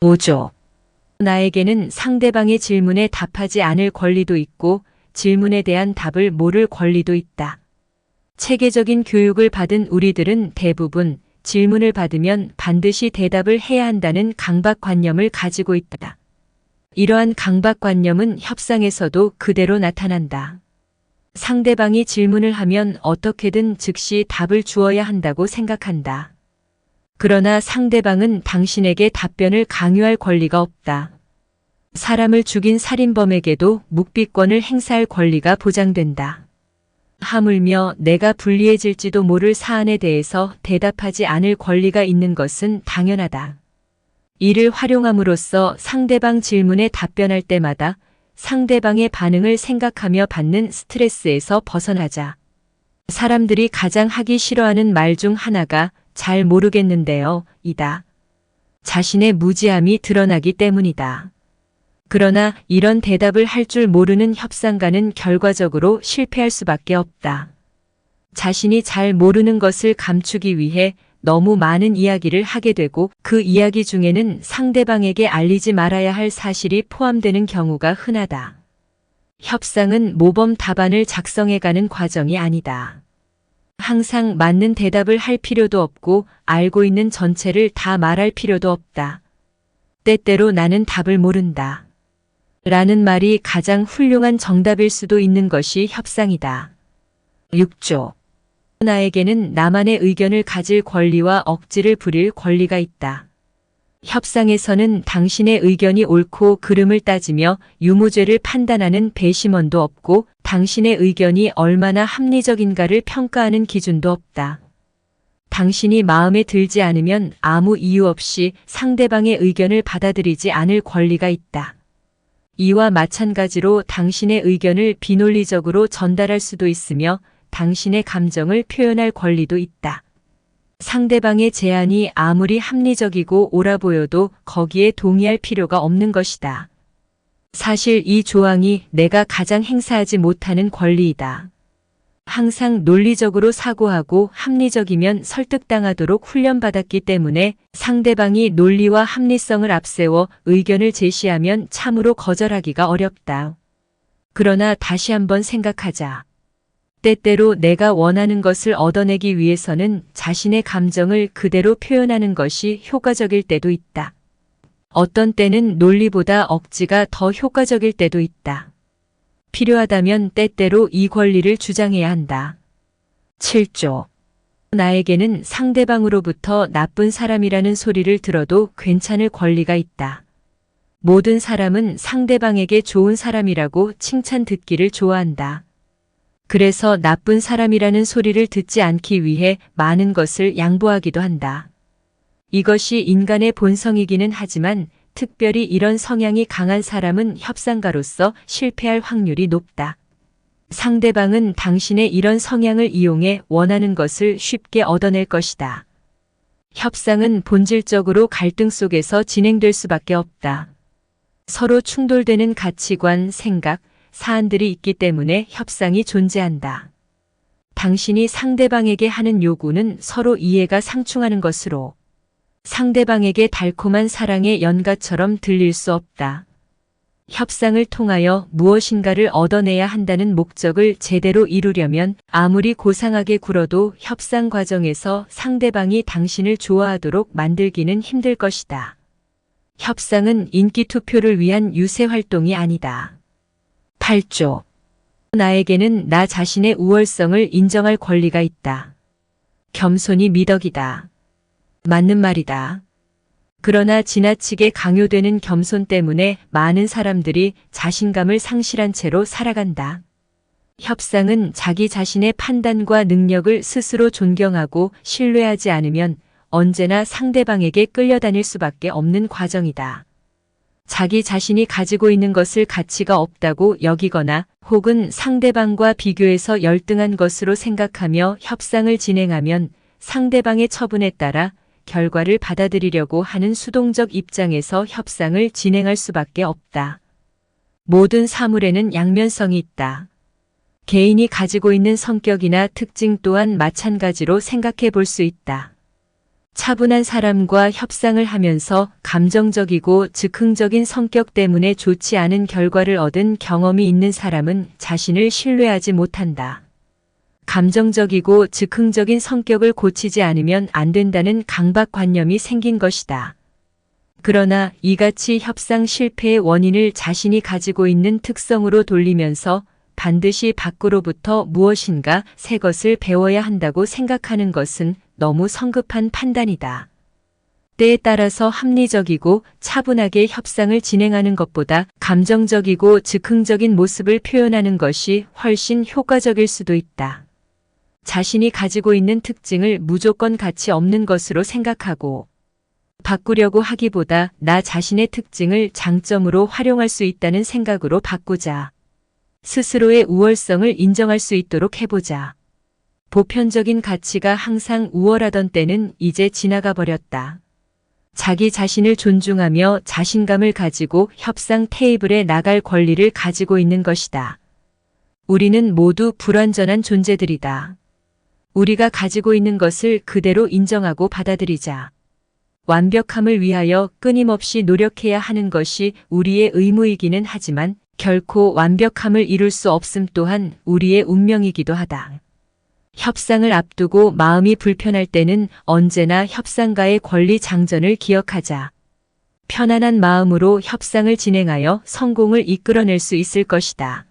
5조. 나에게는 상대방의 질문에 답하지 않을 권리도 있고 질문에 대한 답을 모를 권리도 있다. 체계적인 교육을 받은 우리들은 대부분 질문을 받으면 반드시 대답을 해야 한다는 강박관념을 가지고 있다. 이러한 강박관념은 협상에서도 그대로 나타난다. 상대방이 질문을 하면 어떻게든 즉시 답을 주어야 한다고 생각한다. 그러나 상대방은 당신에게 답변을 강요할 권리가 없다. 사람을 죽인 살인범에게도 묵비권을 행사할 권리가 보장된다. 하물며 내가 불리해질지도 모를 사안에 대해서 대답하지 않을 권리가 있는 것은 당연하다. 이를 활용함으로써 상대방 질문에 답변할 때마다 상대방의 반응을 생각하며 받는 스트레스에서 벗어나자. 사람들이 가장 하기 싫어하는 말 중 하나가 잘 모르겠는데요, 이다. 자신의 무지함이 드러나기 때문이다. 그러나 이런 대답을 할 줄 모르는 협상가는 결과적으로 실패할 수밖에 없다. 자신이 잘 모르는 것을 감추기 위해 너무 많은 이야기를 하게 되고 그 이야기 중에는 상대방에게 알리지 말아야 할 사실이 포함되는 경우가 흔하다. 협상은 모범 답안을 작성해가는 과정이 아니다. 항상 맞는 대답을 할 필요도 없고 알고 있는 전체를 다 말할 필요도 없다. 때때로 나는 답을 모른다. 라는 말이 가장 훌륭한 정답일 수도 있는 것이 협상이다. 6조. 나에게는 나만의 의견을 가질 권리와 억지를 부릴 권리가 있다. 협상에서는 당신의 의견이 옳고 그름을 따지며 유무죄를 판단하는 배심원도 없고 당신의 의견이 얼마나 합리적인가를 평가하는 기준도 없다. 당신이 마음에 들지 않으면 아무 이유 없이 상대방의 의견을 받아들이지 않을 권리가 있다. 이와 마찬가지로 당신의 의견을 비논리적으로 전달할 수도 있으며 당신의 감정을 표현할 권리도 있다. 상대방의 제안이 아무리 합리적이고 옳아 보여도 거기에 동의할 필요가 없는 것이다. 사실 이 조항이 내가 가장 행사하지 못하는 권리이다. 항상 논리적으로 사고하고 합리적이면 설득당하도록 훈련받았기 때문에 상대방이 논리와 합리성을 앞세워 의견을 제시하면 참으로 거절하기가 어렵다. 그러나 다시 한번 생각하자. 때때로 내가 원하는 것을 얻어내기 위해서는 자신의 감정을 그대로 표현하는 것이 효과적일 때도 있다. 어떤 때는 논리보다 억지가 더 효과적일 때도 있다. 필요하다면 때때로 이 권리를 주장해야 한다. 7조. 나에게는 상대방으로부터 나쁜 사람이라는 소리를 들어도 괜찮을 권리가 있다. 모든 사람은 상대방에게 좋은 사람이라고 칭찬 듣기를 좋아한다. 그래서 나쁜 사람이라는 소리를 듣지 않기 위해 많은 것을 양보하기도 한다. 이것이 인간의 본성이기는 하지만 특별히 이런 성향이 강한 사람은 협상가로서 실패할 확률이 높다. 상대방은 당신의 이런 성향을 이용해 원하는 것을 쉽게 얻어낼 것이다. 협상은 본질적으로 갈등 속에서 진행될 수밖에 없다. 서로 충돌되는 가치관, 생각, 사안들이 있기 때문에 협상이 존재한다. 당신이 상대방에게 하는 요구는 서로 이해가 상충하는 것으로 상대방에게 달콤한 사랑의 연가처럼 들릴 수 없다. 협상을 통하여 무엇인가를 얻어내야 한다는 목적을 제대로 이루려면 아무리 고상하게 굴어도 협상 과정에서 상대방이 당신을 좋아하도록 만들기는 힘들 것이다. 협상은 인기 투표를 위한 유세 활동이 아니다. 8조. 나에게는 나 자신의 우월성을 인정할 권리가 있다. 겸손이 미덕이다. 맞는 말이다. 그러나 지나치게 강요되는 겸손 때문에 많은 사람들이 자신감을 상실한 채로 살아간다. 협상은 자기 자신의 판단과 능력을 스스로 존경하고 신뢰하지 않으면 언제나 상대방에게 끌려다닐 수밖에 없는 과정이다. 자기 자신이 가지고 있는 것을 가치가 없다고 여기거나 혹은 상대방과 비교해서 열등한 것으로 생각하며 협상을 진행하면 상대방의 처분에 따라 결과를 받아들이려고 하는 수동적 입장에서 협상을 진행할 수밖에 없다. 모든 사물에는 양면성이 있다. 개인이 가지고 있는 성격이나 특징 또한 마찬가지로 생각해 볼 수 있다. 차분한 사람과 협상을 하면서 감정적이고 즉흥적인 성격 때문에 좋지 않은 결과를 얻은 경험이 있는 사람은 자신을 신뢰하지 못한다. 감정적이고 즉흥적인 성격을 고치지 않으면 안 된다는 강박관념이 생긴 것이다. 그러나 이같이 협상 실패의 원인을 자신이 가지고 있는 특성으로 돌리면서 반드시 밖으로부터 무엇인가 새 것을 배워야 한다고 생각하는 것은 너무 성급한 판단이다. 때에 따라서 합리적이고 차분하게 협상을 진행하는 것보다 감정적이고 즉흥적인 모습을 표현하는 것이 훨씬 효과적일 수도 있다. 자신이 가지고 있는 특징을 무조건 가치 없는 것으로 생각하고 바꾸려고 하기보다 나 자신의 특징을 장점으로 활용할 수 있다는 생각으로 바꾸자. 스스로의 우월성을 인정할 수 있도록 해보자. 보편적인 가치가 항상 우월하던 때는 이제 지나가 버렸다. 자기 자신을 존중하며 자신감을 가지고 협상 테이블에 나갈 권리를 가지고 있는 것이다. 우리는 모두 불완전한 존재들이다. 우리가 가지고 있는 것을 그대로 인정하고 받아들이자. 완벽함을 위하여 끊임없이 노력해야 하는 것이 우리의 의무이기는 하지만 결코 완벽함을 이룰 수 없음 또한 우리의 운명이기도 하다. 협상을 앞두고 마음이 불편할 때는 언제나 협상가의 권리 장전을 기억하자. 편안한 마음으로 협상을 진행하여 성공을 이끌어낼 수 있을 것이다.